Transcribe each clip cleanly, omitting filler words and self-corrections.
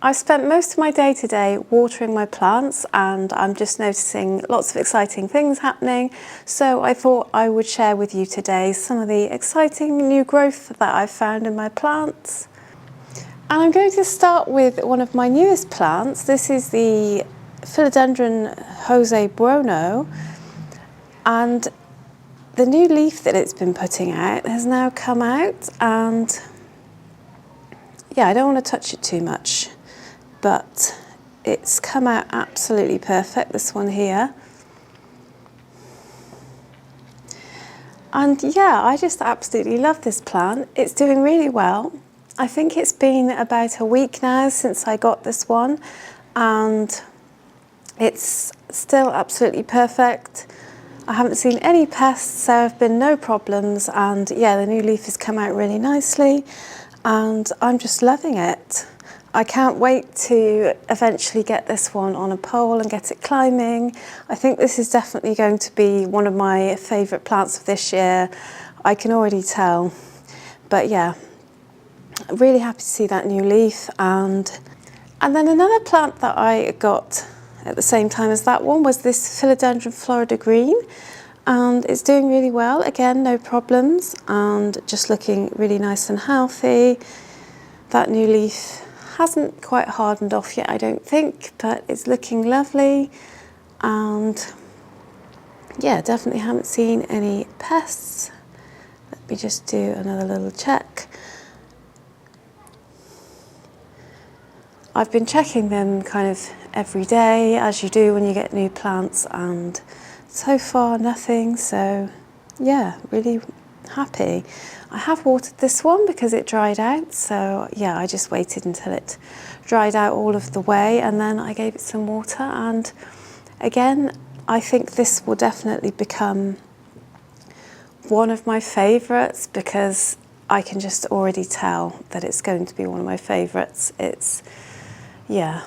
I've spent most of my day today watering my plants, and I'm just noticing lots of exciting things happening. So I thought I would share with you today some of the exciting new growth that I've found in my plants. And I'm going to start with one of my newest plants. This is the Philodendron Jose Buono, and the new leaf that it's been putting out has now come out, and yeah, I don't want to touch it too much, but it's come out absolutely perfect, this one here. And yeah, I just absolutely love this plant. It's doing really well. I think it's been about a week now since I got this one, and it's still absolutely perfect. I haven't seen any pests, so there have been no problems, and yeah, the new leaf has come out really nicely, and I'm just loving it. I can't wait to eventually get this one on a pole and get it climbing. I think this is definitely going to be one of my favourite plants of this year. I can already tell. But yeah, really happy to see that new leaf. And then another plant that I got at the same time as that one was this Philodendron Florida Green. And it's doing really well. Again, no problems, and just looking really nice and healthy. That new leaf hasn't quite hardened off yet, I don't think, but it's looking lovely. And yeah, definitely haven't seen any pests. Let me just do another little check. I've been checking them kind of every day, as you do when you get new plants, and so far nothing, so yeah, really happy. I have watered this one because it dried out, so yeah, I just waited until it dried out all of the way, and then I gave it some water. And again, I think this will definitely become one of my favourites, because I can just already tell that it's going to be one of my favourites. Yeah,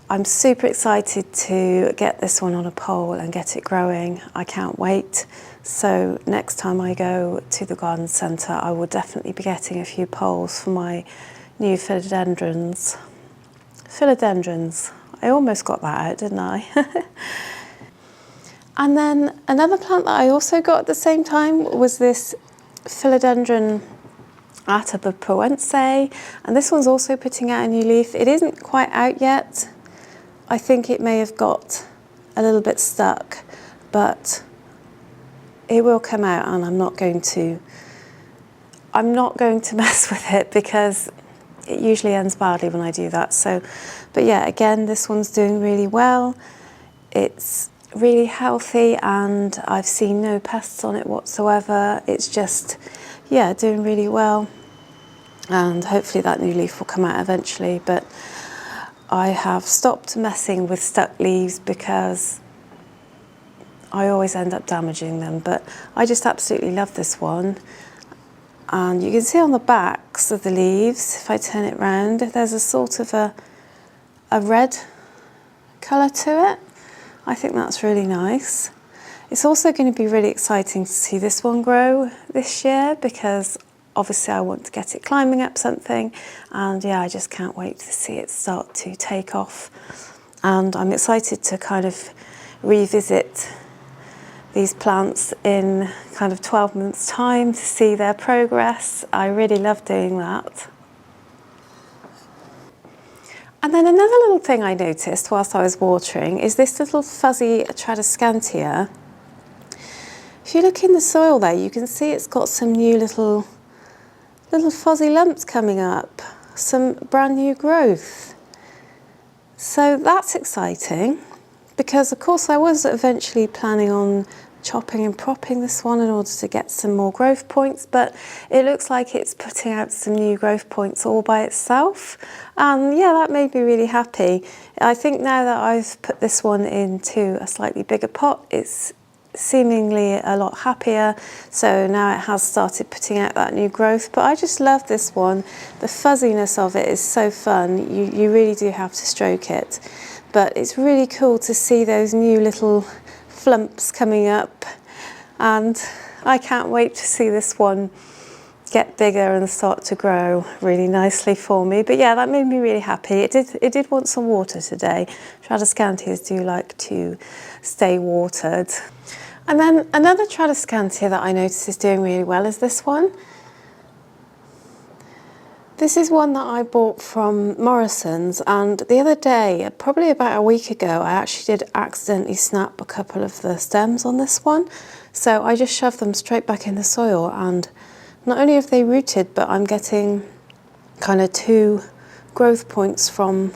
I'm super excited to get this one on a pole and get it growing. I can't wait. So next time I go to the garden centre, I will definitely be getting a few poles for my new philodendrons. Philodendrons. I almost got that out, didn't I? And then another plant that I also got at the same time was this Philodendron Atabapoense, and this one's also putting out a new leaf. It isn't quite out yet. I think it may have got a little bit stuck, but it will come out, and I'm not going to mess with it, because it usually ends badly when I do that. So, but yeah, again, this one's doing really well. It's really healthy, and I've seen no pests on it whatsoever. It's just, yeah, doing really well. And hopefully that new leaf will come out eventually, but I have stopped messing with stuck leaves because I always end up damaging them. But I just absolutely love this one. And you can see on the backs of the leaves, if I turn it round, there's a sort of a red colour to it. I think that's really nice. It's also going to be really exciting to see this one grow this year, because obviously I want to get it climbing up something, and yeah, I just can't wait to see it start to take off. And I'm excited to kind of revisit these plants in kind of 12 months' time to see their progress. I really love doing that. And then another little thing I noticed whilst I was watering is this little fuzzy Tradescantia. If you look in the soil there, you can see it's got some new little fuzzy lumps coming up, some brand new growth. So that's exciting, because of course I was eventually planning on chopping and propping this one in order to get some more growth points, but it looks like it's putting out some new growth points all by itself. And yeah, that made me really happy. I think now that I've put this one into a slightly bigger pot, it's seemingly a lot happier. So now it has started putting out that new growth, but I just love this one. The fuzziness of it is so fun. You really do have to stroke it, but it's really cool to see those new little flumps coming up, and I can't wait to see this one get get bigger and start to grow really nicely for me. But yeah, that made me really happy. It did want some water today. Tradescantias do like to stay watered. And then another Tradescantia that I notice is doing really well is this one. This is one that I bought from Morrison's, and the other day, probably about a week ago, I actually did accidentally snap a couple of the stems on this one. So I just shoved them straight back in the soil, and not only have they rooted, but I'm getting kind of 2 growth points from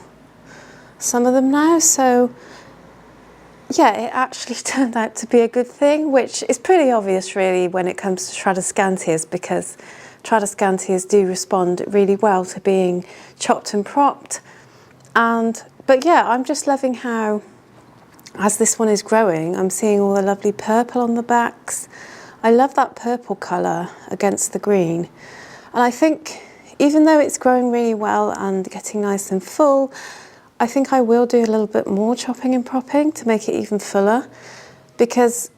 some of them now. So yeah, it actually turned out to be a good thing, which is pretty obvious really when it comes to Tradescantias, because Tradescantias do respond really well to being chopped and propped. But yeah, I'm just loving how, as this one is growing, I'm seeing all the lovely purple on the backs. I love that purple colour against the green. And I think even though it's growing really well and getting nice and full, I think I will do a little bit more chopping and propping to make it even fuller, because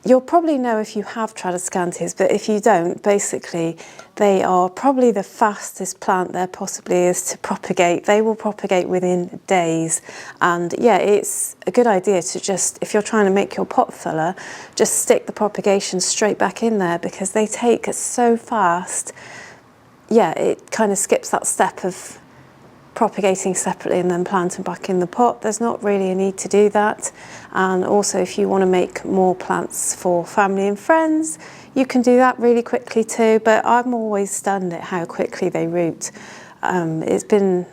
you'll probably know if you have Tradescantias, but if you don't, basically they are probably the fastest plant there possibly is to propagate. They will propagate within days, and yeah, it's a good idea to just, if you're trying to make your pot fuller, just stick the propagation straight back in there, because they take so fast. Yeah, it kind of skips that step of propagating separately and then planting back in the pot. There's not really a need to do that. And also, if you want to make more plants for family and friends, you can do that really quickly too. But I'm always stunned at how quickly they root. It's been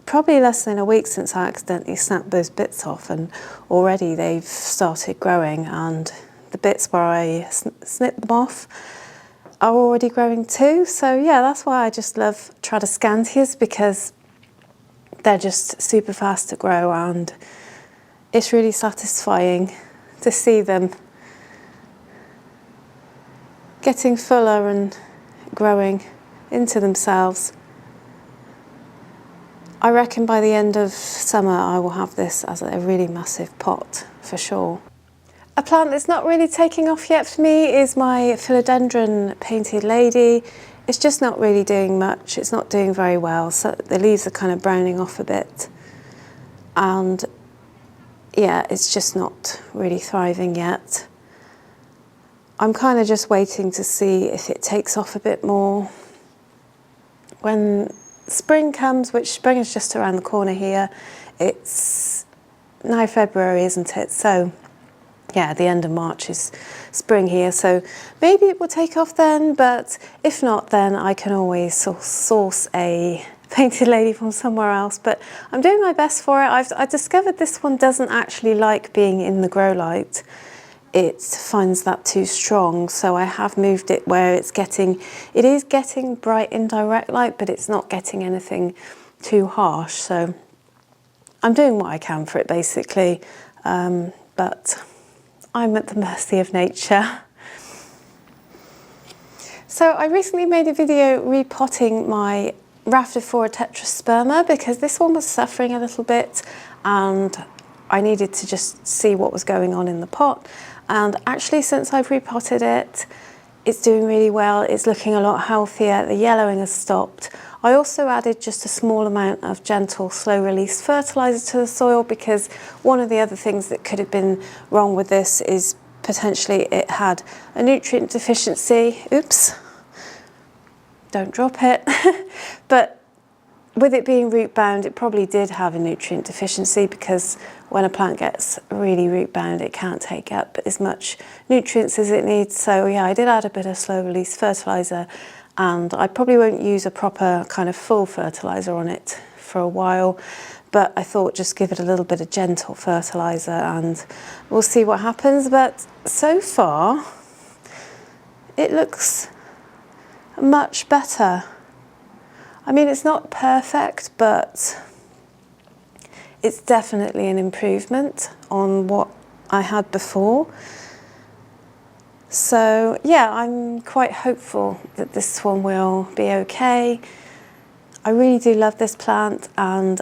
probably less than a week since I accidentally snapped those bits off, and already they've started growing, and the bits where I snipped them off are already growing too. So yeah, that's why I just love Tradescantias, because they're just super fast to grow, and it's really satisfying to see them getting fuller and growing into themselves. I reckon by the end of summer I will have this as a really massive pot for sure. A plant that's not really taking off yet for me is my philodendron painted lady. It's just not really doing much. It's not doing very well. So the leaves are kind of browning off a bit. And yeah, it's just not really thriving yet. I'm kind of just waiting to see if it takes off a bit more. When spring comes, which spring is just around the corner here, it's now February, isn't it? So yeah, the end of March is spring here, so maybe it will take off then, but if not, then I can always source a painted lady from somewhere else. But I'm doing my best for it. I discovered this one doesn't actually like being in the grow light. It finds that too strong, so I have moved it where it is getting bright indirect light, but it's not getting anything too harsh. So I'm doing what I can for it basically, but I'm at the mercy of nature. So I recently made a video repotting my Rhaphidophora tetrasperma, because this one was suffering a little bit and I needed to just see what was going on in the pot. And actually, since I've repotted it, it's doing really well. It's looking a lot healthier. The yellowing has stopped. I also added just a small amount of gentle, slow release fertilizer to the soil, because one of the other things that could have been wrong with this is potentially it had a nutrient deficiency. Oops, don't drop it. But with it being root bound, it probably did have a nutrient deficiency, because when a plant gets really root bound, it can't take up as much nutrients as it needs. So yeah, I did add a bit of slow release fertilizer, and I probably won't use a proper kind of full fertilizer on it for a while, but I thought just give it a little bit of gentle fertilizer and we'll see what happens. But so far, it looks much better. I mean, it's not perfect, but it's definitely an improvement on what I had before. So yeah, I'm quite hopeful that this one will be okay. I really do love this plant, and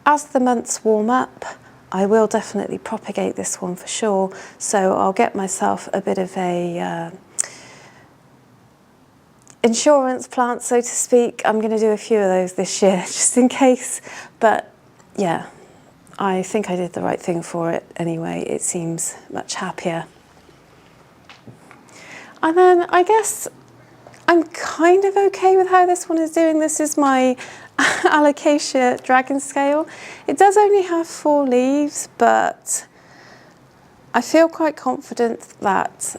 as the months warm up, I will definitely propagate this one for sure. So I'll get myself a bit of a insurance plants, so to speak. I'm going to do a few of those this year, just in case. But yeah, I think I did the right thing for it anyway. It seems much happier. And then I guess I'm kind of okay with how this one is doing. This is my Alocasia dragon scale. It does only have 4 leaves, but I feel quite confident that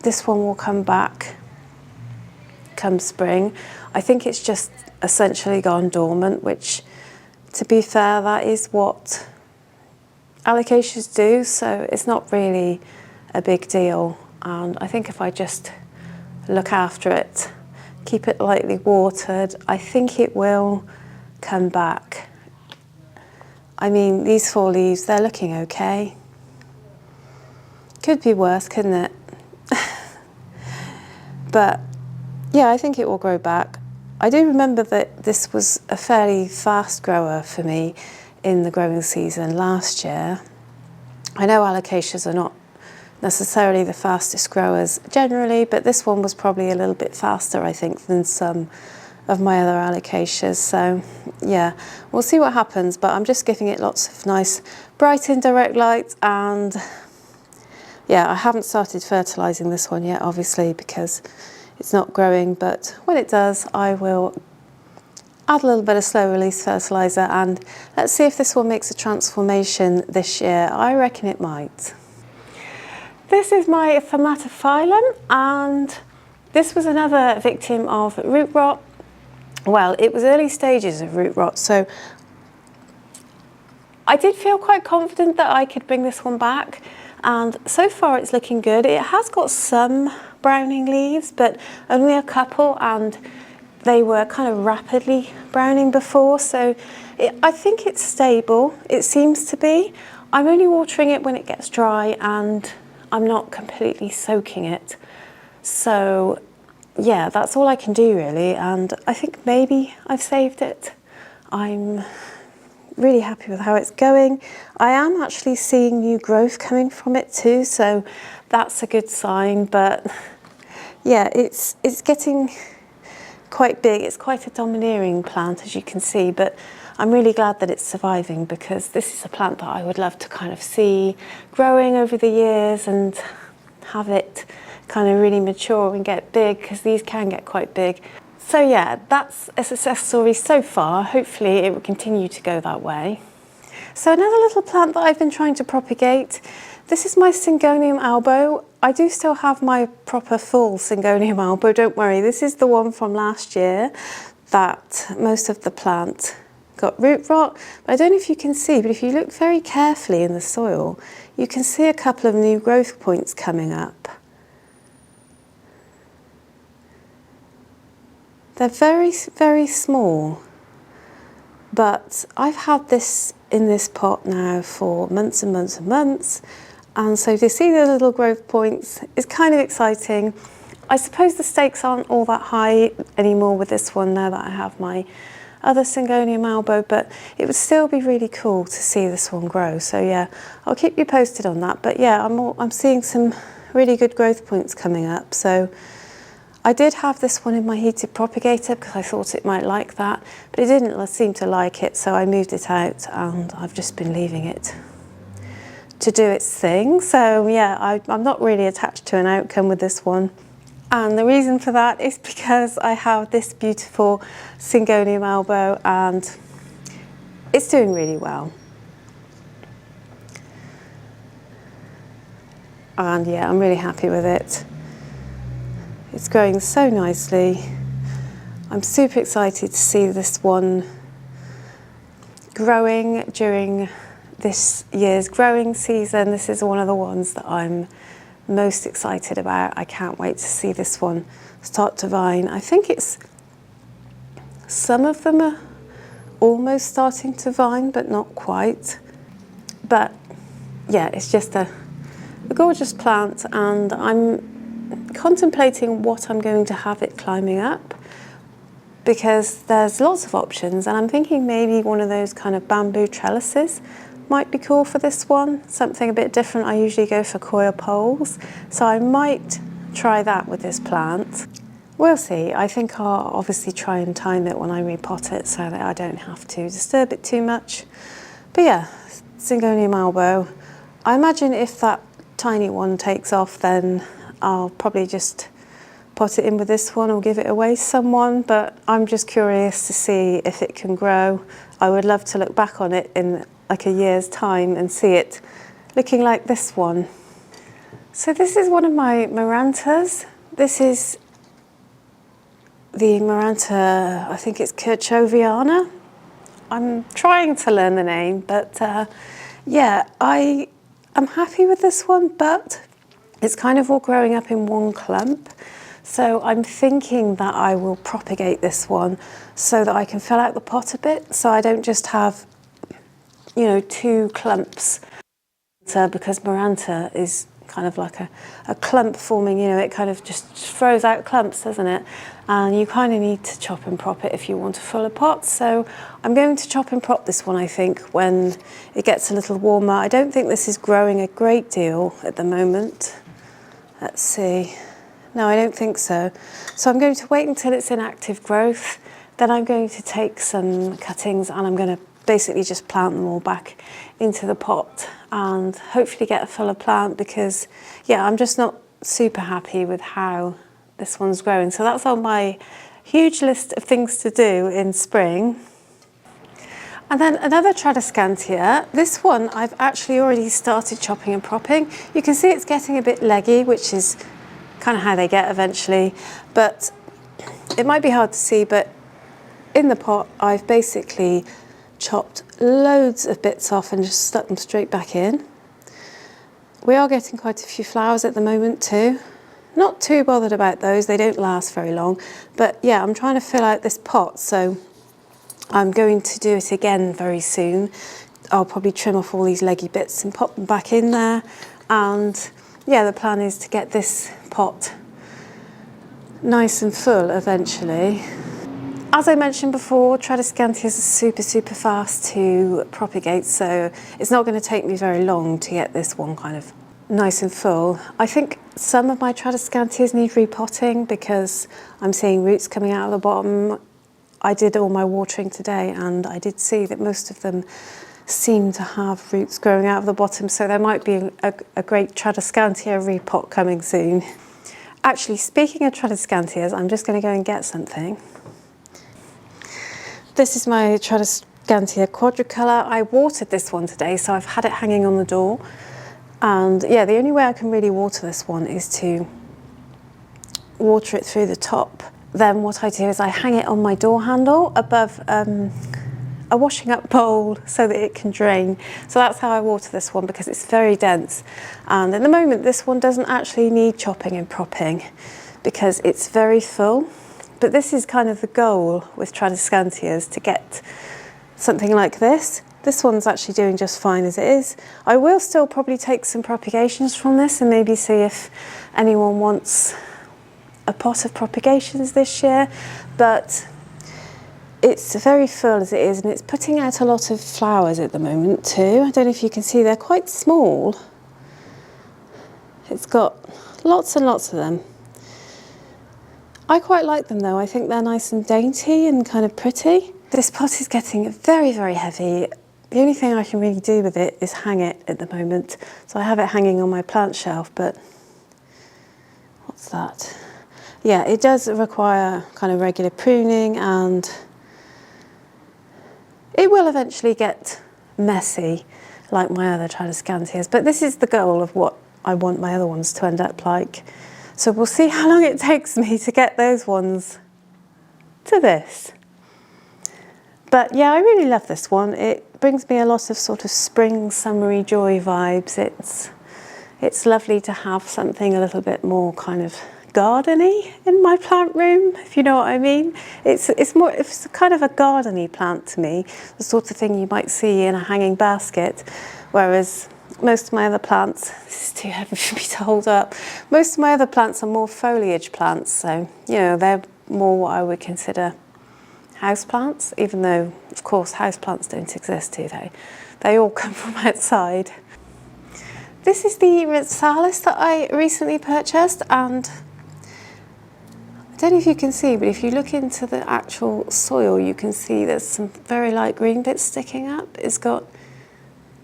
this one will come back come spring. I think it's just essentially gone dormant, which, to be fair, that is what Alocasias do, so it's not really a big deal. And I think if I just look after it, keep it lightly watered, I think it will come back. I mean, these 4 leaves, they're looking okay. Could be worse, couldn't it? But yeah, I think it will grow back. I do remember that this was a fairly fast grower for me in the growing season last year. I know Alocasias are not necessarily the fastest growers generally, but this one was probably a little bit faster, I think, than some of my other Alocasias. So yeah, we'll see what happens, but I'm just giving it lots of nice bright indirect light. And yeah, I haven't started fertilizing this one yet, obviously, because it's not growing, but when it does, I will add a little bit of slow release fertilizer, and let's see if this one makes a transformation this year. I reckon it might. This is my Fermatophyllum, and this was another victim of root rot. Well, it was early stages of root rot, so I did feel quite confident that I could bring this one back, and so far it's looking good. It has got some browning leaves, but only a couple, and they were kind of rapidly browning before, so I think it's stable. It seems to be. I'm only watering it when it gets dry, and I'm not completely soaking it. So yeah, that's all I can do really, and I think maybe I've saved it. I'm really happy with how it's going. I am actually seeing new growth coming from it too, so that's a good sign. But yeah, it's getting quite big. It's quite a domineering plant, as you can see, but I'm really glad that it's surviving, because this is a plant that I would love to kind of see growing over the years and have it kind of really mature and get big, because these can get quite big. So yeah, that's a success story so far. Hopefully it will continue to go that way. So another little plant that I've been trying to propagate, this is my Syngonium albo. I do still have my proper full Syngonium albo, don't worry. This is the one from last year that most of the plant got root rot. But I don't know if you can see, but if you look very carefully in the soil, you can see a couple of new growth points coming up. They're very, very small, but I've had this in this pot now for months and months and months, and so to see the little growth points is kind of exciting. I suppose the stakes aren't all that high anymore with this one now that I have my other Syngonium albo, but it would still be really cool to see this one grow. So yeah, I'll keep you posted on that. But yeah, I'm seeing some really good growth points coming up. So I did have this one in my heated propagator because I thought it might like that, but it didn't seem to like it, so I moved it out, and I've just been leaving it to do its thing. So yeah, I'm not really attached to an outcome with this one. And the reason for that is because I have this beautiful Syngonium albo, and it's doing really well. And yeah, I'm really happy with it. It's growing so nicely. I'm super excited to see this one growing during this year's growing season. This is one of the ones that I'm most excited about. I can't wait to see this one start to vine. I think some of them are almost starting to vine, but not quite. But yeah, it's just a gorgeous plant, and I'm contemplating what I'm going to have it climbing up, because there's lots of options, and I'm thinking maybe one of those kind of bamboo trellises might be cool for this one, something a bit different. I usually go for coir poles, so I might try that with this plant. We'll see. I think I'll obviously try and time it when I repot it so that I don't have to disturb it too much. But yeah, Syngonium albo. I imagine if that tiny one takes off, then I'll probably just pot it in with this one or give it away to someone, but I'm just curious to see if it can grow. I would love to look back on it in like a year's time and see it looking like this one. So this is one of my Marantas. This is the Maranta, I think it's Kirchoviana. I'm trying to learn the name, but yeah, I am happy with this one, but it's kind of all growing up in one clump. So I'm thinking that I will propagate this one so that I can fill out the pot a bit, so I don't just have, you know, two clumps. So because Maranta is kind of like a clump forming, you know, it kind of just throws out clumps, doesn't it? And you kind of need to chop and prop it if you want a fuller pot. So I'm going to chop and prop this one, I think, when it gets a little warmer. I don't think this is growing a great deal at the moment. Let's see. No, I don't think so. So I'm going to wait until it's in active growth. Then I'm going to take some cuttings and I'm going to basically just plant them all back into the pot and hopefully get a fuller plant, because yeah, I'm just not super happy with how this one's growing. So that's on my huge list of things to do in spring. And then another Tradescantia. This one I've actually already started chopping and propping. You can see it's getting a bit leggy, which is kind of how they get eventually, but it might be hard to see, but in the pot I've basically chopped loads of bits off and just stuck them straight back in. We are getting quite a few flowers at the moment too. Not too bothered about those, they don't last very long, but yeah, I'm trying to fill out this pot, so I'm going to do it again very soon. I'll probably trim off all these leggy bits and pop them back in there, and yeah, the plan is to get this pot nice and full eventually. As I mentioned before, Tradescantias are super fast to propagate, so it's not going to take me very long to get this one kind of nice and full. I think some of my Tradescantias need repotting because I'm seeing roots coming out of the bottom. I did all my watering today and I did see that most of them seem to have roots growing out of the bottom, so there might be a great Tradescantia repot coming soon. Actually, speaking of Tradescantias, I'm just going to go and get something. This is my Tradescantia quadricolor. I watered this one today, so I've had it hanging on the door. And yeah, the only way I can really water this one is to water it through the top. Then what I do is I hang it on my door handle above a washing up bowl so that it can drain. So that's how I water this one, because it's very dense. And at the moment, this one doesn't actually need chopping and propping because it's very full. But this is kind of the goal with Tradescantias, to get something like this. This one's actually doing just fine as it is. I will still probably take some propagations from this and maybe see if anyone wants a pot of propagations this year, but it's very full as it is, and it's putting out a lot of flowers at the moment too. I don't know if you can see, they're quite small. It's got lots and lots of them. I quite like them though. I think they're nice and dainty and kind of pretty. This pot is getting very heavy. The only thing I can really do with it is hang it at the moment. So I have it hanging on my plant shelf, but what's that? Yeah, it does require kind of regular pruning, and it will eventually get messy like my other Tradescantias, but this is the goal of what I want my other ones to end up like. So we'll see how long it takes me to get those ones to this. But yeah, I really love this one. It brings me a lot of sort of spring, summery joy vibes. It's lovely to have something a little bit more kind of gardeny in my plant room, if you know what I mean. It's kind of a gardeny plant to me, the sort of thing you might see in a hanging basket, whereas most of my other plants, this is too heavy for me to hold up, most of my other plants are more foliage plants, so you know, they're more what I would consider houseplants, even though of course houseplants don't exist, do they? They all come from outside. This is the Ritzalis that I recently purchased, and I don't know if you can see, but if you look into the actual soil, you can see there's some very light green bits sticking up. It's got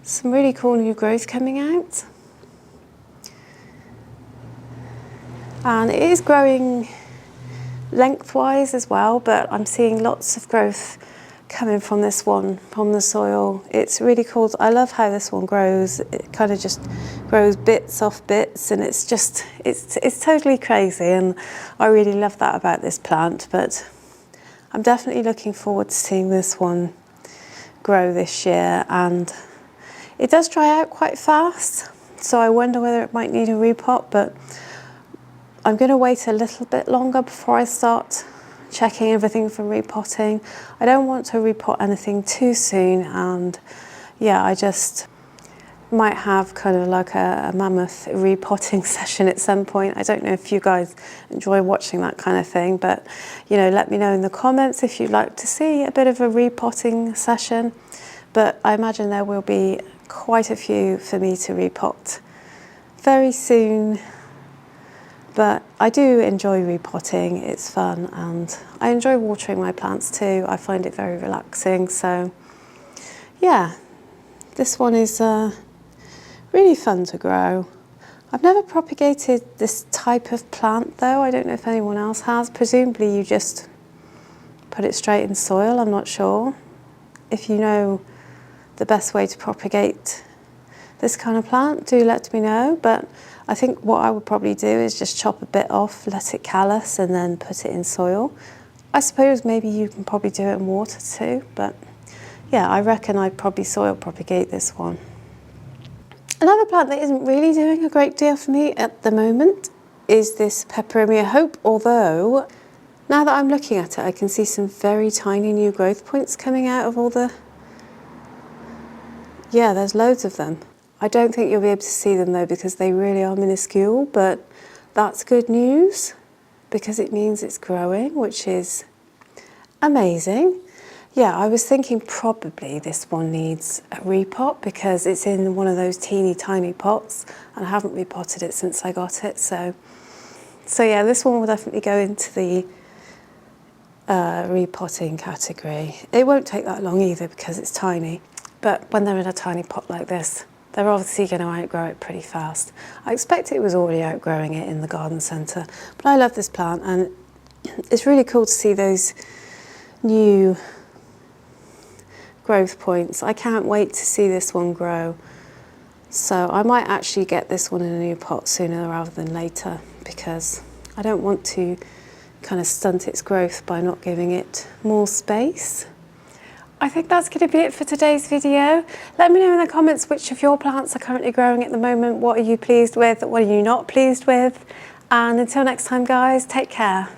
some really cool new growth coming out. And it is growing lengthwise as well, but I'm seeing lots of growth coming from this one, from the soil. It's really cool. I love how this one grows. It kind of just grows bits off bits, and it's just, it's totally crazy, and I really love that about this plant. But I'm definitely looking forward to seeing this one grow this year, and it does dry out quite fast, so I wonder whether it might need a repot, but I'm going to wait a little bit longer before I start checking everything for repotting. I don't want to repot anything too soon, and yeah, I just might have kind of like a mammoth repotting session at some point. I don't know if you guys enjoy watching that kind of thing, but you know, let me know in the comments if you'd like to see a bit of a repotting session. But I imagine there will be quite a few for me to repot very soon. But I do enjoy repotting, it's fun, and I enjoy watering my plants too. I find it very relaxing. So yeah, this one is really fun to grow. I've never propagated this type of plant though. I don't know if anyone else has. Presumably you just put it straight in soil, I'm not sure. If you know the best way to propagate this kind of plant, do let me know. But I think what I would probably do is just chop a bit off, let it callus, and then put it in soil. I suppose maybe you can probably do it in water too, but yeah, I reckon I'd probably soil propagate this one. Another plant that isn't really doing a great deal for me at the moment is this Peperomia Hope, although now that I'm looking at it, I can see some very tiny new growth points coming out of all the... Yeah, there's loads of them. I don't think you'll be able to see them though, because they really are minuscule, but that's good news because it means it's growing, which is amazing. Yeah, I was thinking probably this one needs a repot because it's in one of those teeny tiny pots, and I haven't repotted it since I got it. So yeah, this one will definitely go into the repotting category. It won't take that long either because it's tiny, but when they're in a tiny pot like this, they're obviously going to outgrow it pretty fast. I expect it was already outgrowing it in the garden centre, but I love this plant, and it's really cool to see those new growth points. I can't wait to see this one grow. So I might actually get this one in a new pot sooner rather than later, because I don't want to kind of stunt its growth by not giving it more space. I think that's going to be it for today's video. Let me know in the comments which of your plants are currently growing at the moment. What are you pleased with? What are you not pleased with? And until next time guys, take care.